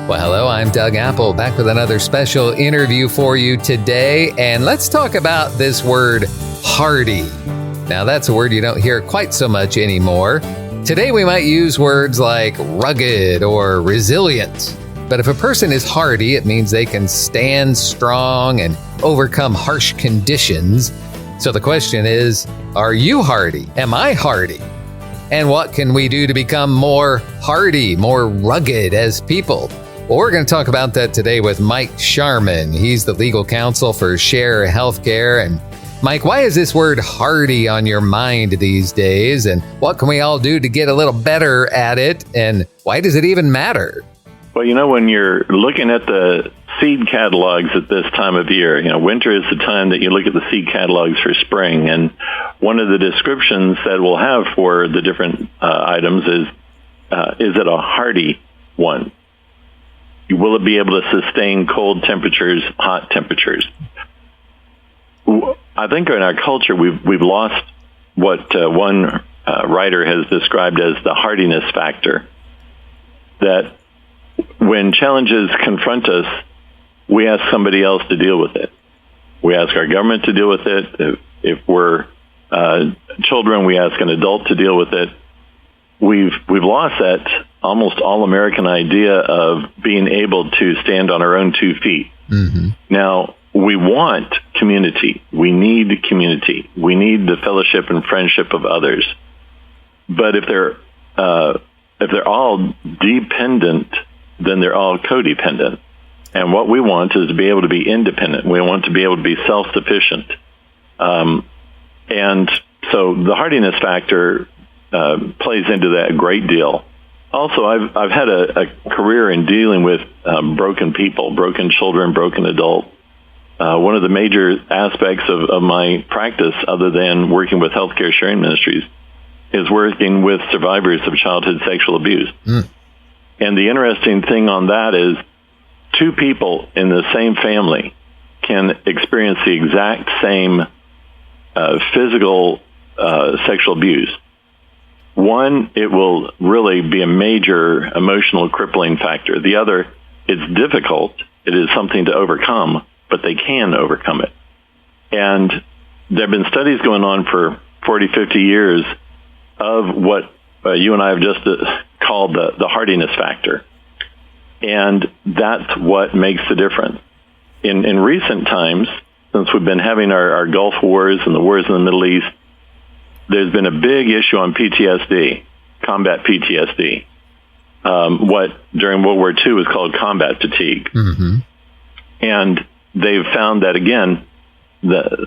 Well, hello, I'm Doug Apple, back with another special interview for you today. And let's talk about this word, hardy. Now, that's a word you don't hear quite so much anymore. Today, we might use words like rugged or resilient. But if a person is hardy, it means they can stand strong and overcome harsh conditions. So the question is, are you hardy? Am I hardy? And what can we do to become more hardy, more rugged as people? Well, we're going to talk about that today with Mike Sharman. He's the legal counsel for Share Healthcare. And Mike, why is this word hardy on your mind these days? And what can we all do to get a little better at it? And why does it even matter? Well, when you're looking at the seed catalogs at this time of year, winter is the time that you look at the seed catalogs for spring. And one of the descriptions that we'll have for the different items is it a hardy one? Will it be able to sustain cold temperatures, hot temperatures? I think in our culture, we've lost what one writer has described as the hardiness factor. That when challenges confront us, we ask somebody else to deal with it. We ask our government to deal with it. If we're children, we ask an adult to deal with it. We've lost that almost all-American idea of being able to stand on our own 2 feet. Mm-hmm. Now, we want community. We need community. We need the fellowship and friendship of others. But if they're all dependent, then they're all codependent. And what we want is to be able to be independent. We want to be able to be self-sufficient. And so the hardiness factor plays into that a great deal. Also, I've had a career in dealing with broken people, broken children, broken adults. One of the major aspects of my practice, other than working with healthcare sharing ministries, is working with survivors of childhood sexual abuse. Mm. And the interesting thing on that is 2 people in the same family can experience the exact same physical sexual abuse. One, it will really be a major emotional crippling factor. The other, it's difficult. It is something to overcome, but they can overcome it. And there have been studies going on for 40, 50 years of what you and I have just called the hardiness factor. And that's what makes the difference. In recent times, since we've been having our Gulf Wars and the wars in the Middle East, there's been a big issue on PTSD, combat PTSD. What during World War II was called combat fatigue. Mm-hmm. And they've found that, again, the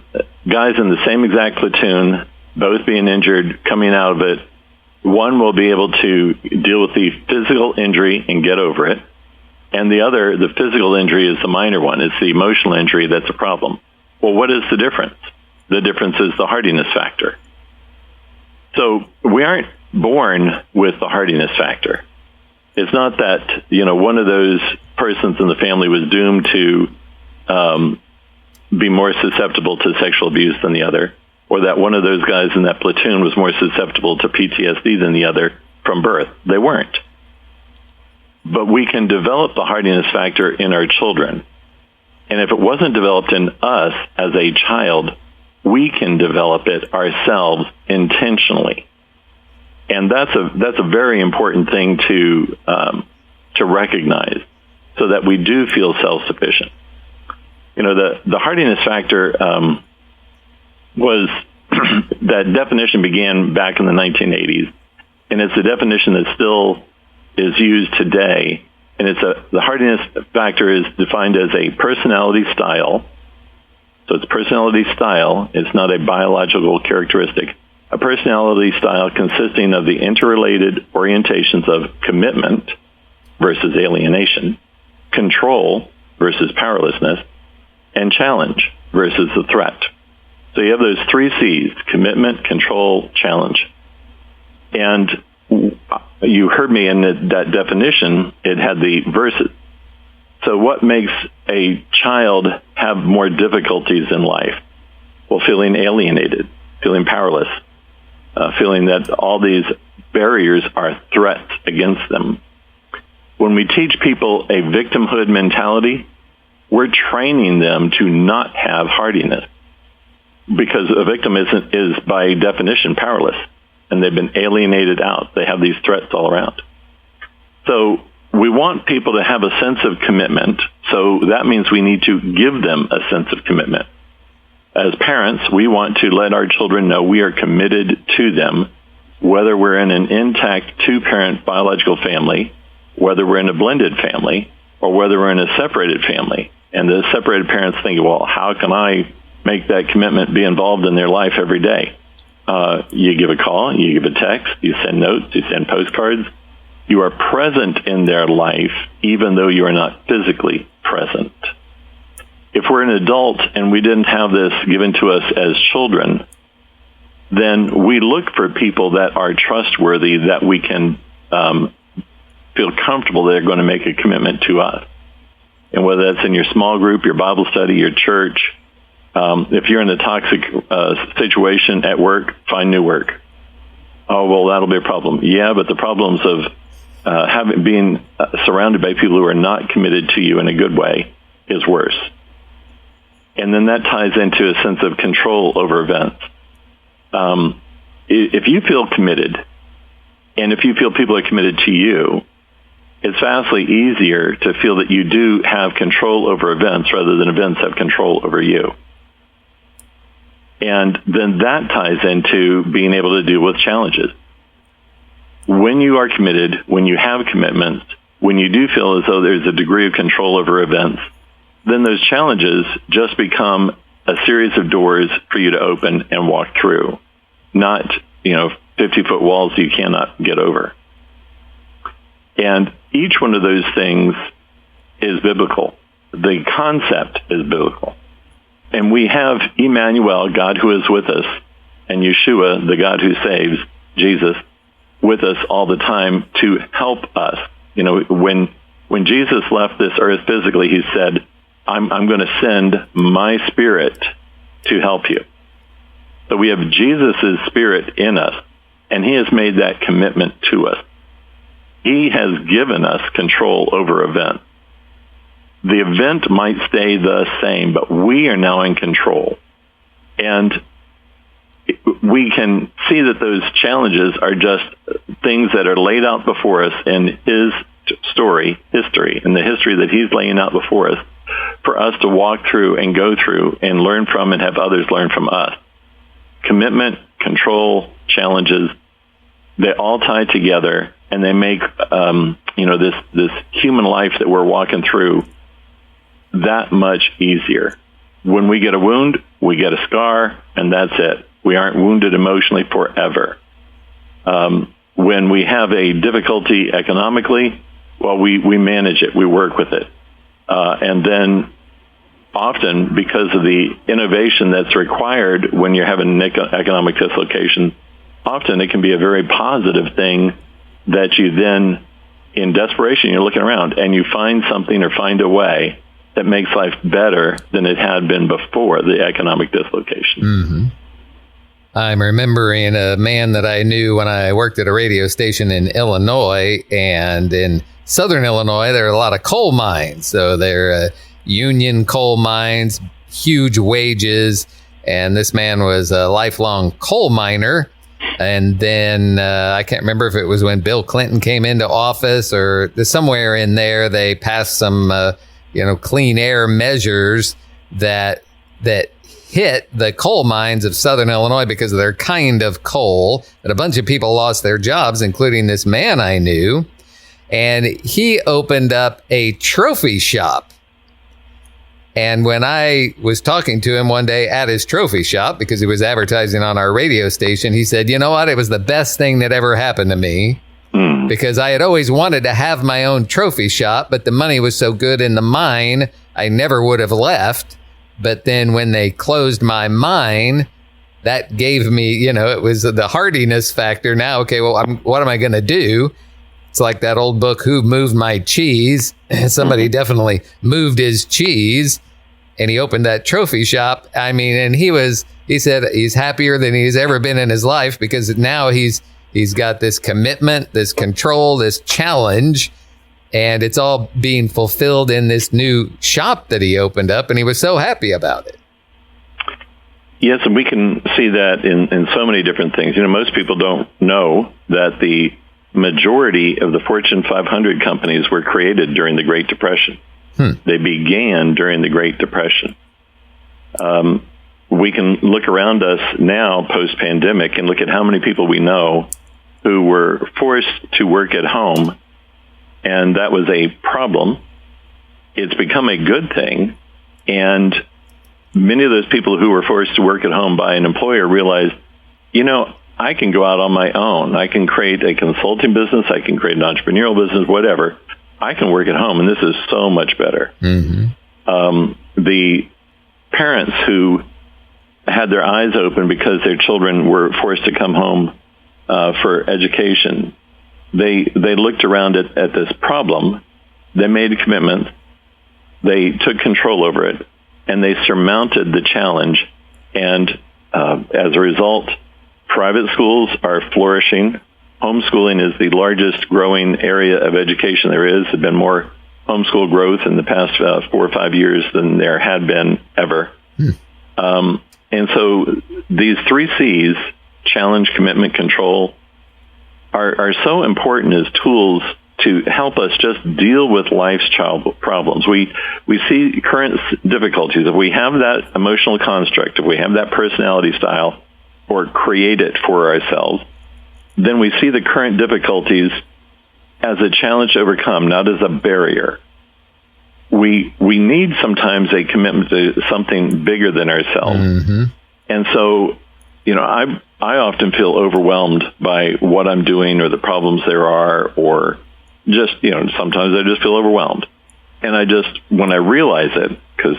guys in the same exact platoon, both being injured, coming out of it, one will be able to deal with the physical injury and get over it. And the other, the physical injury, is the minor one. It's the emotional injury that's a problem. Well, what is the difference? The difference is the hardiness factor. So we aren't born with the hardiness factor. It's not that, one of those persons in the family was doomed to be more susceptible to sexual abuse than the other, or that one of those guys in that platoon was more susceptible to PTSD than the other from birth. They weren't. But we can develop the hardiness factor in our children. And if it wasn't developed in us as a child, we can develop it ourselves intentionally. And that's a very important thing to recognize, so that we do feel self-sufficient. The hardiness factor was that definition began back in the 1980s, and it's a definition that still is used today. And the hardiness factor is defined as a personality style. So it's personality style. It's not a biological characteristic. A personality style consisting of the interrelated orientations of commitment versus alienation, control versus powerlessness, and challenge versus the threat. So you have those 3 C's: commitment, control, challenge. And you heard me in that definition, it had the verses. So what makes a child have more difficulties in life? Well, feeling alienated, feeling powerless, feeling that all these barriers are threats against them. When we teach people a victimhood mentality, we're training them to not have hardiness, because a victim is by definition powerless, and they've been alienated out. They have these threats all around. So we want people to have a sense of commitment. So that means we need to give them a sense of commitment. As parents, we want to let our children know we are committed to them, whether we're in an intact two-parent biological family, whether we're in a blended family, or whether we're in a separated family. And the separated parents think, well, how can I make that commitment, be involved in their life every day? You give a call, you give a text, you send notes, you send postcards. You are present in their life, even though you are not physically present. If we're an adult and we didn't have this given to us as children, then we look for people that are trustworthy, that we can feel comfortable they're going to make a commitment to us. And whether that's in your small group, your Bible study, your church, if you're in a toxic situation at work, find new work. Oh, well, that'll be a problem. Yeah, but the problems of being surrounded by people who are not committed to you in a good way is worse. And then that ties into a sense of control over events. If you feel committed, and if you feel people are committed to you, it's vastly easier to feel that you do have control over events rather than events have control over you. And then that ties into being able to deal with challenges. When you are committed, when you have commitments, when you do feel as though there's a degree of control over events, then those challenges just become a series of doors for you to open and walk through, not, 50-foot walls you cannot get over. And each one of those things is biblical. The concept is biblical. And we have Emmanuel, God who is with us, and Yeshua, the God who saves, Jesus, with us all the time to help us. When Jesus left this earth physically, he said, I'm going to send my spirit to help you. So we have Jesus' spirit in us, and he has made that commitment to us. He has given us control over events. The event might stay the same, but we are now in control. And we can see that those challenges are just things that are laid out before us in his history, in the history that he's laying out before us, for us to walk through and go through and learn from and have others learn from us. Commitment, control, challenges, they all tie together, and they make this human life that we're walking through that much easier. When we get a wound, we get a scar, and that's it. We aren't wounded emotionally forever. When we have a difficulty economically, well, we manage it. We work with it. And then often, because of the innovation that's required when you're having an economic dislocation, often it can be a very positive thing that you then, in desperation, you're looking around and you find something or find a way that makes life better than it had been before the economic dislocation. Mm-hmm. I'm remembering a man that I knew when I worked at a radio station in Illinois, and in southern Illinois, there are a lot of coal mines. So they're union coal mines, huge wages. And this man was a lifelong coal miner. And then I can't remember if it was when Bill Clinton came into office or somewhere in there, they passed some, clean air measures that hit the coal mines of southern Illinois because of their kind of coal. And a bunch of people lost their jobs, including this man I knew. And he opened up a trophy shop. And when I was talking to him one day at his trophy shop, because he was advertising on our radio station, he said, you know what? It was the best thing that ever happened to me, because I had always wanted to have my own trophy shop, but the money was so good in the mine, I never would have left. But then when they closed my mine, that gave me, it was the hardiness factor. Now, okay, well, what am I going to do? It's like that old book, Who Moved My Cheese? Somebody definitely moved his cheese, and he opened that trophy shop. I mean, and he said he's happier than he's ever been in his life, because now he's got this commitment, this control, this challenge. And it's all being fulfilled in this new shop that he opened up, and he was so happy about it. Yes, and we can see that in so many different things. Most people don't know that the majority of the Fortune 500 companies were created during the Great Depression. They began during the Great Depression. We can look around us now, post-pandemic, and look at how many people we know who were forced to work at home, and that was a problem. It's become a good thing, and many of those people who were forced to work at home by an employer realized, I can go out on my own. I can create a consulting business. I can create an entrepreneurial business, whatever. I can work at home, and this is so much better. The parents who had their eyes open because their children were forced to come home for education, they looked around at this problem. They made a commitment. They took control over it, and they surmounted the challenge. And as a result, private schools are flourishing. Homeschooling is the largest growing area of education there is. There's been more homeschool growth in the past 4 or 5 years than there had been ever. And so these 3 C's, challenge, commitment, control, are so important as tools to help us just deal with life's problems. We see current difficulties. If we have that emotional construct, if we have that personality style, or create it for ourselves, then we see the current difficulties as a challenge to overcome, not as a barrier. We need sometimes a commitment to something bigger than ourselves. And so, I often feel overwhelmed by what I'm doing or the problems there are, or just, sometimes I just feel overwhelmed. And when I realize it, because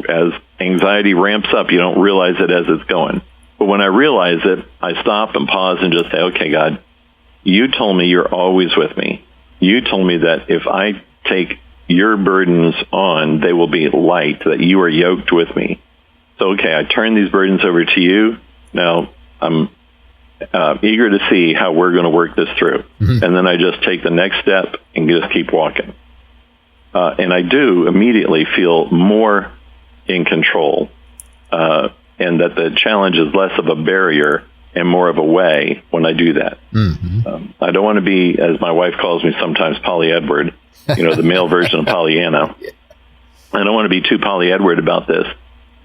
as anxiety ramps up, you don't realize it as it's going. But when I realize it, I stop and pause and just say, okay, God, you told me you're always with me. You told me that if I take your burdens on, they will be light, that you are yoked with me. So, okay, I turn these burdens over to you. Now, I'm eager to see how we're going to work this through. And then I just take the next step and just keep walking. And I do immediately feel more in control, and that the challenge is less of a barrier and more of a way when I do that. I don't want to be, as my wife calls me sometimes, Polly Edward, the male version of Pollyanna. I don't want to be too Polly Edward about this,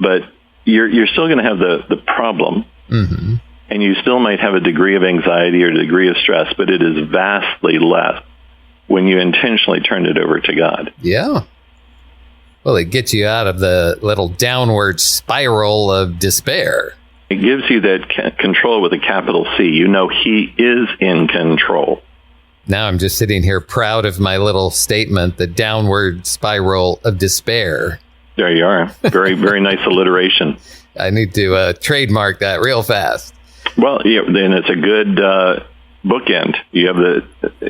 but you're still going to have the problem, and you still might have a degree of anxiety or a degree of stress, but it is vastly less when you intentionally turn it over to God. Yeah. Well, it gets you out of the little downward spiral of despair. It gives you that control with a capital C. He is in control. Now I'm just sitting here proud of my little statement, the downward spiral of despair. There you are. Very, very nice alliteration. I need to trademark that real fast. Well, yeah, then it's a good bookend. You have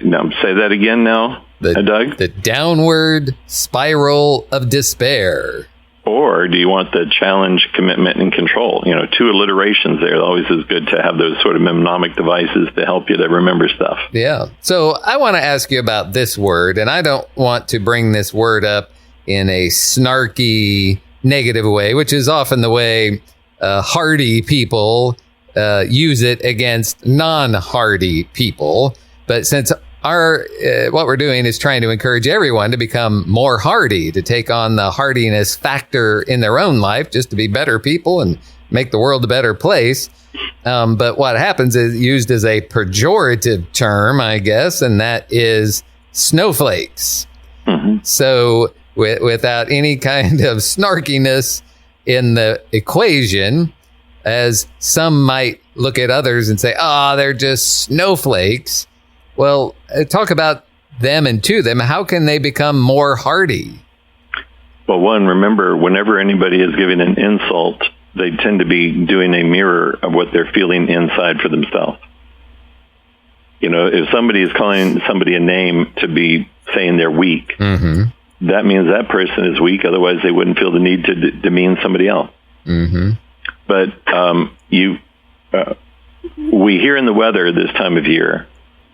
now say that again now, Doug? The downward spiral of despair. Or do you want the challenge, commitment, and control? 2 alliterations there. It always is good to have those sort of mnemonic devices to help you to remember stuff. Yeah. So I want to ask you about this word, and I don't want to bring this word up in a snarky, negative way, which is often the way hardy people use it against non-hardy people. But since what we're doing is trying to encourage everyone to become more hardy, to take on the hardiness factor in their own life, just to be better people and make the world a better place. But what happens is used as a pejorative term, I guess, and that is snowflakes. So without any kind of snarkiness in the equation, as some might look at others and say, they're just snowflakes. Well, talk about them and to them. How can they become more hardy? Well, one, remember, whenever anybody is giving an insult, they tend to be doing a mirror of what they're feeling inside for themselves. If somebody is calling somebody a name to be saying they're weak, that means that person is weak. Otherwise, they wouldn't feel the need to demean somebody else. But we hear in the weather this time of year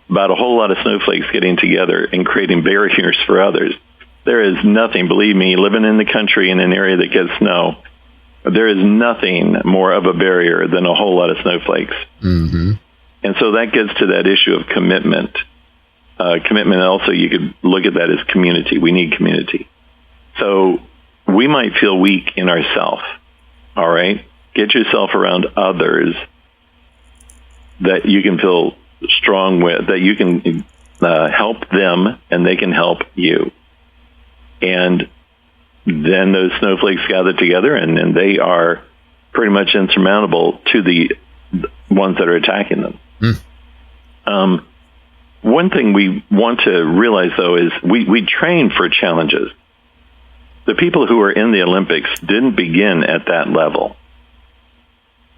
about a whole lot of snowflakes getting together and creating barriers for others. There is nothing, believe me, living in the country in an area that gets snow, there is nothing more of a barrier than a whole lot of snowflakes. Mm-hmm. And so that gets to that issue of commitment. Commitment also, you could look at that as community. We need community. So we might feel weak in ourselves, all right? Get yourself around others that you can feel strong with, that you can help them and they can help you. And then those snowflakes gather together and they are pretty much insurmountable to the ones that are attacking them. Mm. One thing we want to realize, though, is we train for challenges. The people who are in the Olympics didn't begin at that level.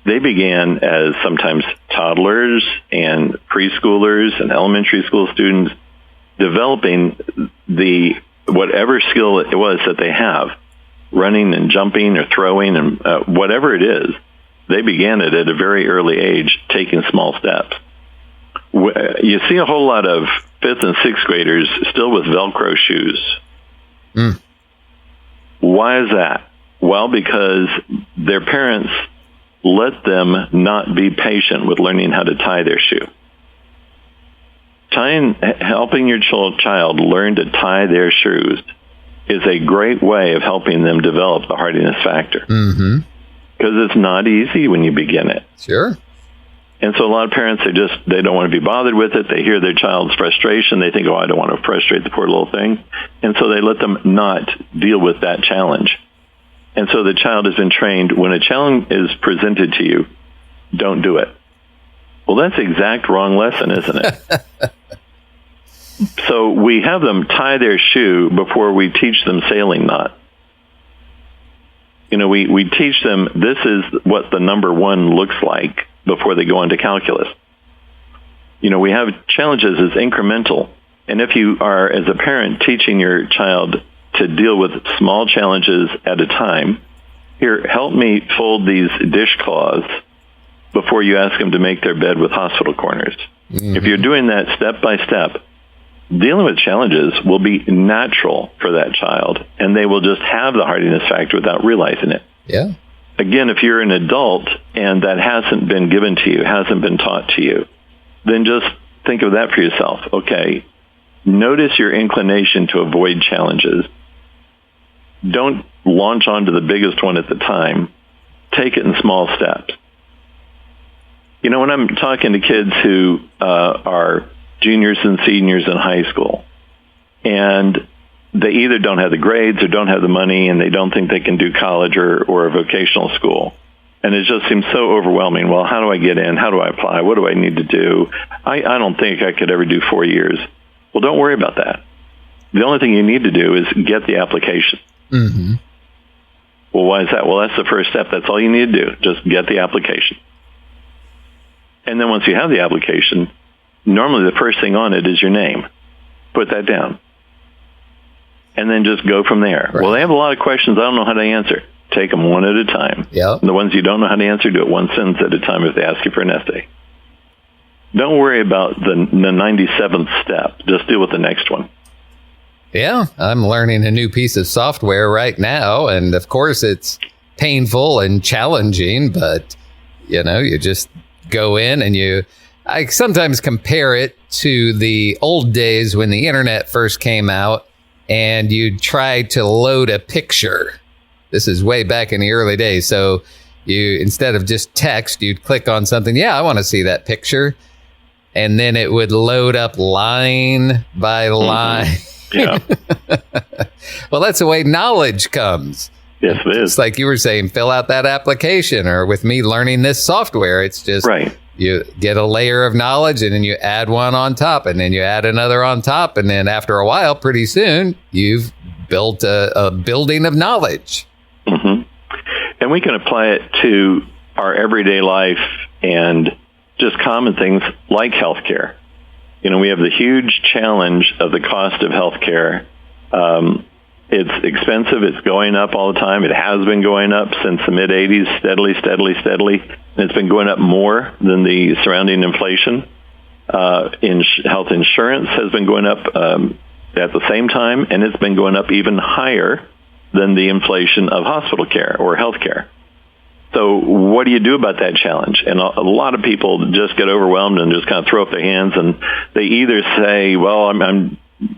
They began as sometimes toddlers and preschoolers and elementary school students, developing whatever skill it was that they have, running and jumping or throwing and whatever it is. They began it at a very early age, taking small steps. You see a whole lot of 5th and 6th graders still with Velcro shoes. Mm. Why is that? Well, because their parents let them not be patient with learning how to tie their shoe. Helping your child learn to tie their shoes is a great way of helping them develop the hardiness factor. Mm-hmm. Because it's not easy when you begin it. Sure. And so a lot of parents, they don't want to be bothered with it. They hear their child's frustration. They think, I don't want to frustrate the poor little thing. And so they let them not deal with that challenge. And so the child has been trained, when a challenge is presented to you, don't do it. Well, that's the exact wrong lesson, isn't it? So we have them tie their shoe before we teach them sailing knot. We teach them this is what the number 1 looks like before they go into calculus. We have challenges as incremental. And if you are, as a parent, teaching your child to deal with small challenges at a time, here, help me fold these dishcloths before you ask them to make their bed with hospital corners. Mm-hmm. If you're doing that step by step, dealing with challenges will be natural for that child, and they will just have the hardiness factor without realizing it. Yeah. Again, if you're an adult and that hasn't been given to you, hasn't been taught to you, then just think of that for yourself. Okay, notice your inclination to avoid challenges. Don't launch onto the biggest one at the time. Take it in small steps. When I'm talking to kids who are juniors and seniors in high school, and they either don't have the grades or don't have the money, and they don't think they can do college or a vocational school. And it just seems so overwhelming. Well, how do I get in? How do I apply? What do I need to do? I don't think I could ever do 4 years. Well, don't worry about that. The only thing you need to do is get the application. Mm-hmm. Well, why is that? Well, that's the first step. That's all you need to do. Just get the application. And then once you have the application, normally the first thing on it is your name. Put that down. And then just go from there. Right. Well, they have a lot of questions I don't know how to answer. Take them one at a time. Yep. And the ones you don't know how to answer, do it one sentence at a time if they ask you for an essay. Don't worry about the 97th step. Just deal with the next one. Yeah, I'm learning a new piece of software right now. And of course, it's painful and challenging, but, you just go in and I sometimes compare it to the old days when the internet first came out and you tried to load a picture. This is way back in the early days. So instead of just text, you'd click on something. Yeah, I want to see that picture. And then it would load up line by line. Mm-hmm. Yeah. Well, that's the way knowledge comes. Yes, it is. It's like you were saying, fill out that application, or with me learning this software, it's just right. You get a layer of knowledge and then you add one on top and then you add another on top. And then after a while, pretty soon, you've built a building of knowledge. Mm-hmm. And we can apply it to our everyday life and just common things like healthcare. We have the huge challenge of the cost of healthcare. It's expensive. It's going up all the time. It has been going up since the mid-'80s, steadily. And it's been going up more than the surrounding inflation. Health insurance has been going up at the same time, and it's been going up even higher than the inflation of hospital care or health care. So what do you do about that challenge? And a lot of people just get overwhelmed and just kind of throw up their hands, and they either say, well, I'm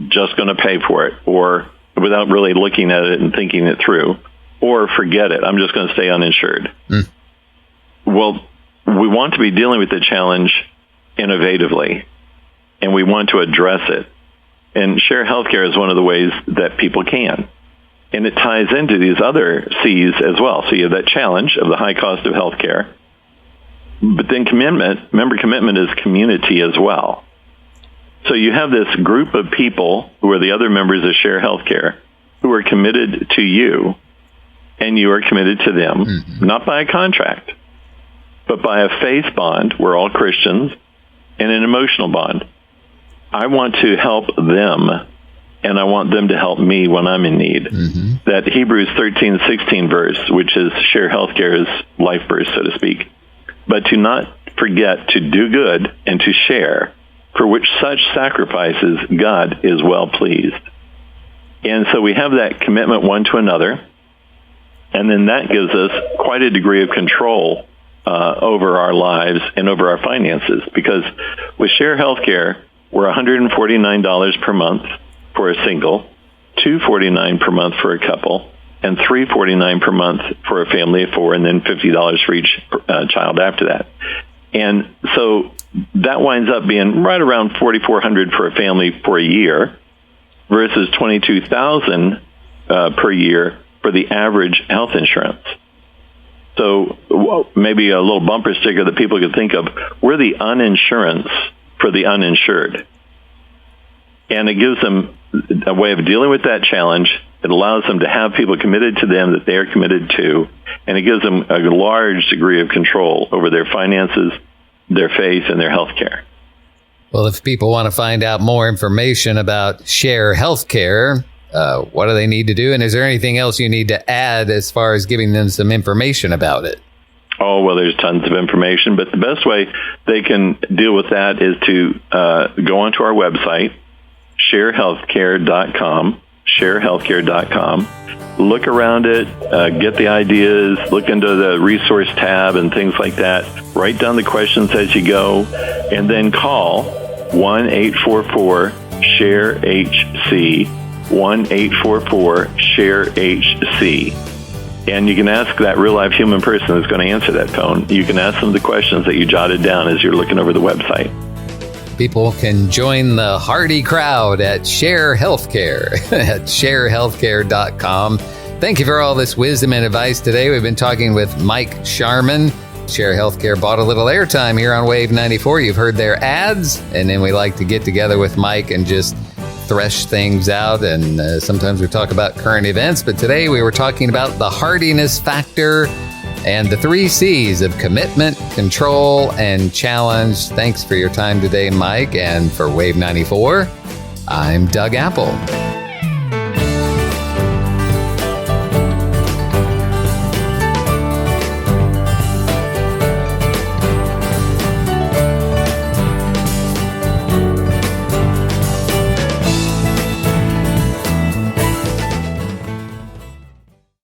just going to pay for it, or without really looking at it and thinking it through, or forget it, I'm just going to stay uninsured. Well, we want to be dealing with the challenge innovatively, and we want to address it. And share healthcare is one of the ways that people can. And it ties into these other C's as well. So you have that challenge of the high cost of healthcare. But then commitment, remember, commitment is community as well. So you have this group of people who are the other members of Share Healthcare who are committed to you, and you are committed to them, not by a contract, but by a faith bond. We're all Christians, and an emotional bond. I want to help them, and I want them to help me when I'm in need. That Hebrews 13:16 verse, which is Share Healthcare's life verse, so to speak. But to not forget to do good and to share, for which such sacrifices God is well pleased. And so we have that commitment one to another, and then that gives us quite a degree of control over our lives and over our finances. Because with Share Healthcare, we're $149 per month for a single, $249 per month for a couple, and $349 per month for a family of four, and then $50 for each child after that. And so that winds up being right around $4,400 for a family for a year versus $22,000 per year for the average health insurance. So maybe a little bumper sticker that people could think of, we're the uninsurance for the uninsured. And it gives them a way of dealing with that challenge. It allows them to have people committed to them that they are committed to, and it gives them a large degree of control over their finances, their faith, and their health care. Well, if people want to find out more information about Share Healthcare, what do they need to do? And is there anything else you need to add as far as giving them some information about it? Oh, well, there's tons of information, but the best way they can deal with that is to go onto our website, sharehealthcare.com, sharehealthcare.com. Look around it, get the ideas, look into the resource tab and things like that. Write down the questions as you go, and then call 1-844-SHARE-HC, 1-844-SHARE-HC. And you can ask that real-life human person who's going to answer that phone. You can ask them the questions that you jotted down as you're looking over the website. People can join the hardy crowd at Share Healthcare at sharehealthcare.com. Thank you for all this wisdom and advice today. We've been talking with Mike Sharman. Share Healthcare bought a little airtime here on Wave 94. You've heard their ads, and then we like to get together with Mike and just thresh things out, and sometimes we talk about current events, but today we were talking about the hardiness factor and the 3 C's of commitment, control, and challenge. Thanks for your time today, Mike, and for Wave 94, I'm Doug Apple.